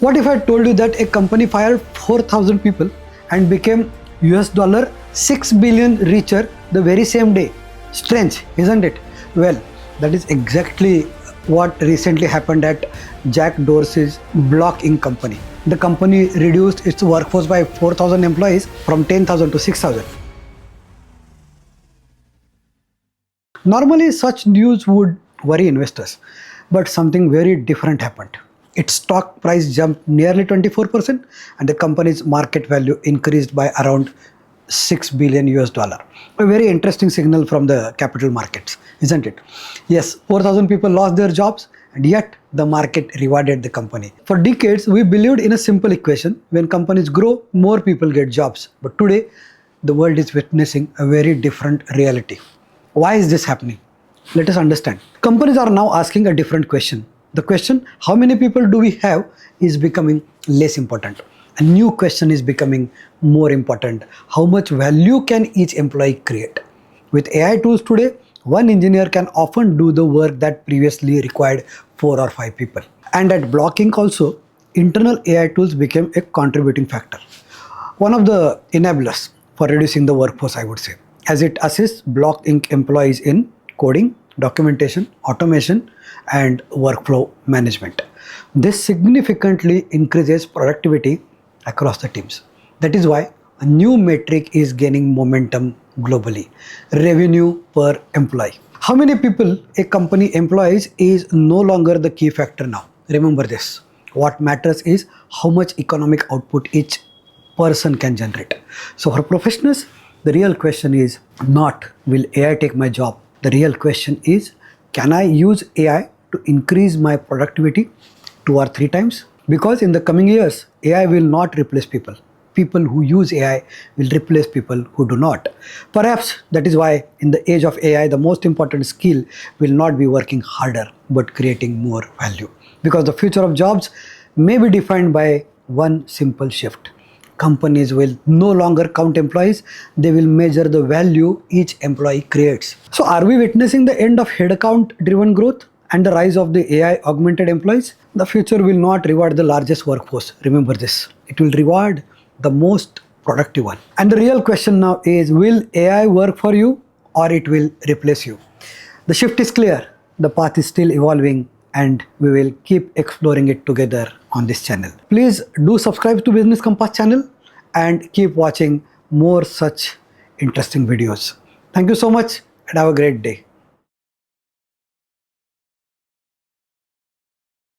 What if I told you that a company fired 4,000 people and became $6 billion richer the very same day? Strange, isn't it? Well, that is exactly what recently happened at Jack Dorsey's Block Inc. company. The company reduced its workforce by 4,000 employees from 10,000 to 6,000. Normally, such news would worry investors, but something very different happened. Its stock price jumped nearly 24% and the company's market value increased by around $6 billion. A very interesting signal from the capital markets, isn't it? Yes, 4,000 people lost their jobs and yet the market rewarded the company. For decades, we believed in a simple equation: when companies grow, more people get jobs. But today, the world is witnessing a very different reality. Why is this happening? Let us understand. Companies are now asking a different question. The question, how many people do we have, is becoming less important. A new question is becoming more important. How much value can each employee create? With AI tools today, one engineer can often do the work that previously required 4 or 5 people. And at Block Inc. also, internal AI tools became a contributing factor. One of the enablers for reducing the workforce, I would say, as it assists Block Inc. employees in coding, documentation, automation, and workflow management. This significantly increases productivity across the teams. That is why a new metric is gaining momentum globally: revenue per employee. How many people a company employs is no longer the key factor now. Remember this. What matters is how much economic output each person can generate. So for professionals, the real question is not, will AI take my job? The real question is, can I use AI to increase my productivity 2 or 3 times? Because in the coming years, AI will not replace people. People who use AI will replace people who do not. Perhaps that is why in the age of AI, the most important skill will not be working harder, but creating more value. Because the future of jobs may be defined by one simple shift. Companies will no longer count employees, they will measure the value each employee creates. So are we witnessing the end of headcount driven growth and the rise of the AI augmented employees? The future will not reward the largest workforce. Remember this. It will reward the most productive one. And the real question now is, will AI work for you or it will replace you? The shift is clear. The path is still evolving and we will keep exploring it together on this channel. Please do subscribe to Business Compass channel and keep watching more such interesting videos. Thank you so much and have a great day.